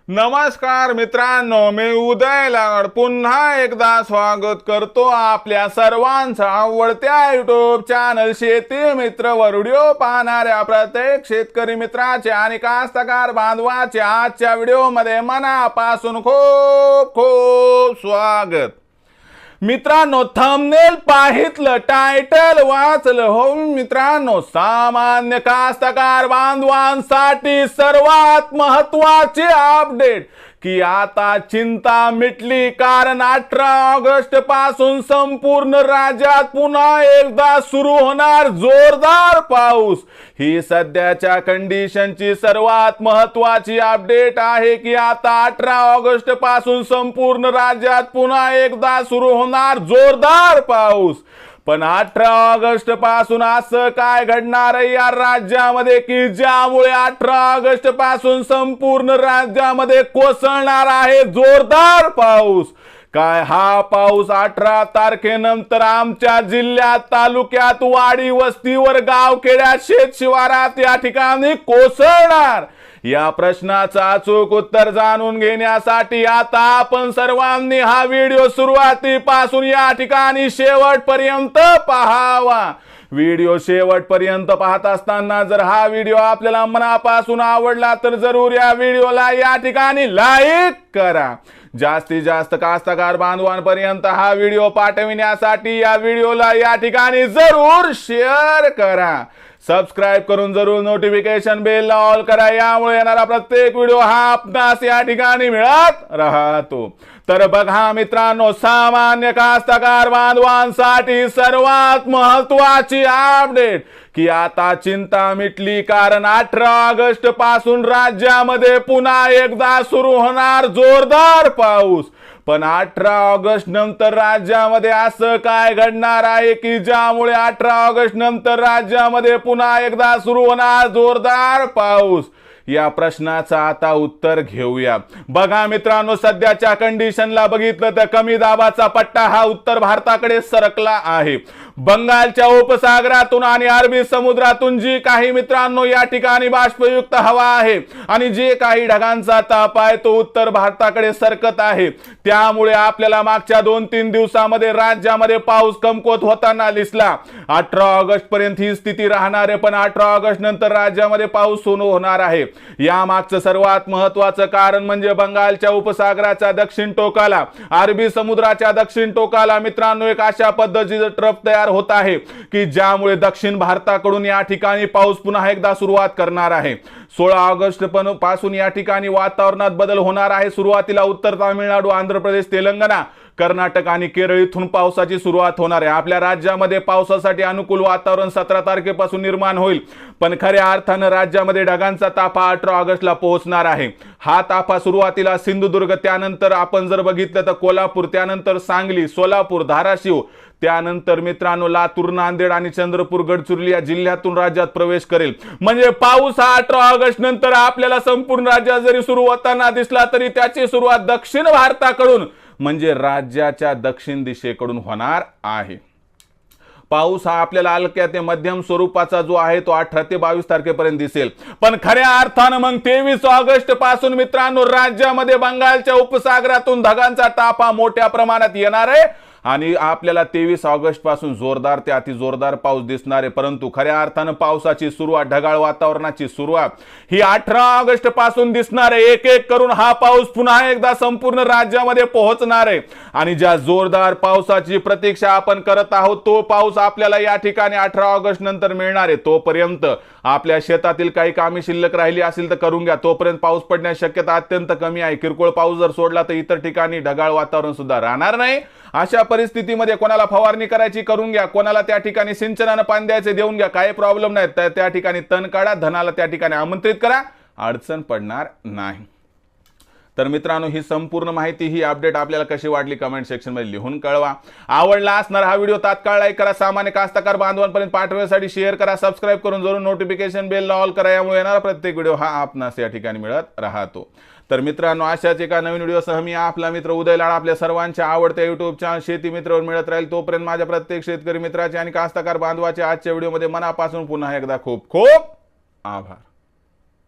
नमस्कार मित्रांनो, मी उदय लागड पुन्हा एकदा स्वागत करतो आपल्या सर्वांचं आवडत्या युट्यूब चॅनल शेती मित्र वर व्हिडिओ पाहणाऱ्या प्रत्येक शेतकरी मित्राचे आणि कास्तकार बांधवाचे आजच्या व्हिडिओमध्ये मनापासून खूप खूप स्वागत। मित्रांनो, थंबनेल पाहितलं, टायटल वाचलं हो मित्रांनो, सामान्य कास्तकार बांधवांसाठी सर्वात महत्त्वाची अपडेट की आता चिंता मिटली, कारण 18 ऑगस्ट पासून संपूर्ण राज्यात पुन्हा एकदा सुरू होणार जोरदार पाऊस। ही सध्याच्या कंडिशनची सर्वात महत्त्वाची अपडेट आहे की आता 18 ऑगस्ट पासून संपूर्ण राज्यात पुन्हा एकदा सुरू होणार जोरदार पाऊस। पण 18 ऑगस्ट पासून असं काय घडणार आहे या राज्यामध्ये की ज्यामुळे 18 ऑगस्ट पासून संपूर्ण राज्यामध्ये कोसळणार आहे जोरदार पाऊस? काय हा पाऊस 18 तारखेनंतर आमच्या जिल्ह्यात, तालुक्यात, वाडी वस्तीवर, गावखेड्यात, शेत शिवारात या ठिकाणी कोसळणार? या प्रश्नाचं अचूक उत्तर जाणून घेण्यासाठी आता आपण सर्वांनी हा व्हिडिओ सुरुवातीपासून या ठिकाणी शेवटपर्यंत पाहावा। व्हिडिओ शेवटपर्यंत पाहत असताना जर हा व्हिडिओ आपल्याला मनापासून आवडला तर जरूर या व्हिडिओला या ठिकाणी लाईक करा। जास्तीत जास्त कास्तकार बांधवांपर्यंत हा व्हिडिओ पाठविण्यासाठी या व्हिडिओला या ठिकाणी जरूर शेअर करा। सबस्क्राइब करून जरूर नोटिफिकेशन बेल ऑल करा, यामुळे येणारा प्रत्येक व्हिडिओ हा आपणास या ठिकाणी मिळत राहतो। तर बघा मित्रांनो, सामान्य कास्तकार बांधवांसाठी सर्वात महत्त्वाची अपडेट की आता चिंता मिटली, कारण 18 ऑगस्ट पासून राज्यामध्ये पुन्हा एकदा सुरू होणार जोरदार पाऊस। पण 18 ऑगस्ट नंतर राज्यामध्ये असं काय घडणार आहे की ज्यामुळे 18 ऑगस्ट नंतर राज्यामध्ये पुन्हा एकदा सुरू होणार जोरदार पाऊस? या प्रश्नाचं आता उत्तर घेऊया। बघा मित्रांनो, सध्याच्या कंडिशनला बघितलं तर कमी दाबाचा पट्टा हा उत्तर भारताकडे सरकला आहे। बंगालच्या उपसागरातून आणि अरबी समुद्रातून जी काही मित्रांनो या ठिकाणी बाष्पयुक्त हवा आहे आणि जे काही ढगांचा ताप आहे तो उत्तर भारताकडे सरकत आहे। त्यामुळे आपल्याला मागच्या 2-3 दिवसामध्ये राज्यामध्ये पाऊस कमकुवत होताना दिसला। 18 ऑगस्ट पर्यंत ही स्थिती राहणार आहे, पण 18 ऑगस्ट नंतर राज्यामध्ये पाऊस सुरू होणार आहे। या मागचं सर्वात महत्त्वाचं कारण म्हणजे बंगालच्या उपसागराच्या दक्षिण टोकाला, अरबी समुद्राच्या दक्षिण टोकाला मित्रांनो एक अशा पद्धतीचं ट्रफ तयार होत आहे की ज्यामुळे दक्षिण भारताकडून या ठिकाणी पाऊस पुन्हा एकदा सुरुवात करणार आहे। 16 ऑगस्ट पासून या ठिकाणी वातावरणात बदल होणार आहे। सुरुवातीला उत्तर तामिळनाडू, आंध्र प्रदेश, तेलंगणा, कर्नाटक आणि केरळ इथून पावसाची सुरुवात होणार आहे। आपल्या राज्यामध्ये पावसासाठी अनुकूल वातावरण 17 तारखेपासून निर्माण होईल, पण खऱ्या अर्थानं राज्यामध्ये ढगांचा ताफा 18 ऑगस्टला पोहोचणार आहे। हा ताफा सुरुवातीला सिंधुदुर्ग, त्यानंतर आपण जर बघितलं तर कोल्हापूर, त्यानंतर सांगली, सोलापूर, धाराशिव, त्यानंतर मित्रांनो लातूर, नांदेड आणि चंद्रपूर, गडचिरोली या जिल्ह्यातून राज्यात प्रवेश करेल। म्हणजे पाऊस हा 18 ऑगस्ट नंतर आपल्याला संपूर्ण राज्यात जरी सुरू होताना दिसला तरी त्याची सुरुवात दक्षिण भारताकडून म्हणजे राज्याच्या दक्षिण दिशेकडून होणार आहे। पाऊस हा आपल्याला हलक्या ते मध्यम स्वरूपाचा जो आहे तो 18 ते 22 तारखेपर्यंत दिसेल, पण खऱ्या अर्थानं मग 23 ऑगस्ट पासून मित्रांनो राज्यामध्ये बंगालच्या उपसागरातून ढगांचा ताफा मोठ्या प्रमाणात येणार आहे आणि आपल्याला 23 ऑगस्ट पासून जोरदार ते अति जोरदार पाऊस दिसणार आहे। परंतु खऱ्या अर्थानं पावसाची सुरुवात, ढगाळ वातावरणाची सुरुवात ही 18 ऑगस्ट पासून दिसणार आहे। एक एक करून हा पाऊस पुन्हा एकदा संपूर्ण राज्यामध्ये पोहोचणार आहे आणि ज्या जोरदार पावसाची प्रतीक्षा आपण करत आहोत तो पाऊस आपल्याला या ठिकाणी 18 ऑगस्ट नंतर मिळणार आहे। तोपर्यंत आपल्या शेतातील काही कामे शिल्लक राहिली असेल तर करून घ्या, तोपर्यंत पाऊस पडण्याची शक्यता अत्यंत कमी आहे। किरकोळ पाऊस जर सोडला तर इतर ठिकाणी ढगाळ वातावरण सुद्धा राहणार नाही। अशा परिस्थितीमध्ये कोणाला फवारणी करायची करून घ्या, कोणाला त्या ठिकाणी सिंचनानं पाणी द्यायचे देऊन घ्या, काही प्रॉब्लेम नाही। त्या ठिकाणी तण काढा, धनाला त्या ठिकाणी आमंत्रित करा, अडचण पडणार नाही। तर मित्रांनो, ही संपूर्ण माहिती, ही अपडेट आपल्याला कशी वाटली कमेंट सेक्शन मध्ये लिहून कळवा। आवडला असणार हा व्हिडिओ तात्काळ लाईक करा, सामान्य कास्तकार बांधवांपर्यंत पाठवण्यासाठी शेअर करा, सबस्क्राइब करून जरूर नोटिफिकेशन बेल ऑल करा, यामुळे येणारा प्रत्येक व्हिडिओ हा आपणास या ठिकाणी मिळत राहतो। तर मित्रांनो, अशाच एका नवीन व्हिडिओसह मी आपला मित्र उदय लाड आपल्या सर्वांच्या आवडत्या युट्यूब चॅनल शेती मित्रवर मिळत राहील। तोपर्यंत माझ्या प्रत्येक शेतकरी मित्राचे आणि कास्तकार बांधवाचे आजच्या व्हिडिओमध्ये मनापासून पुन्हा एकदा खूप खूप आभार।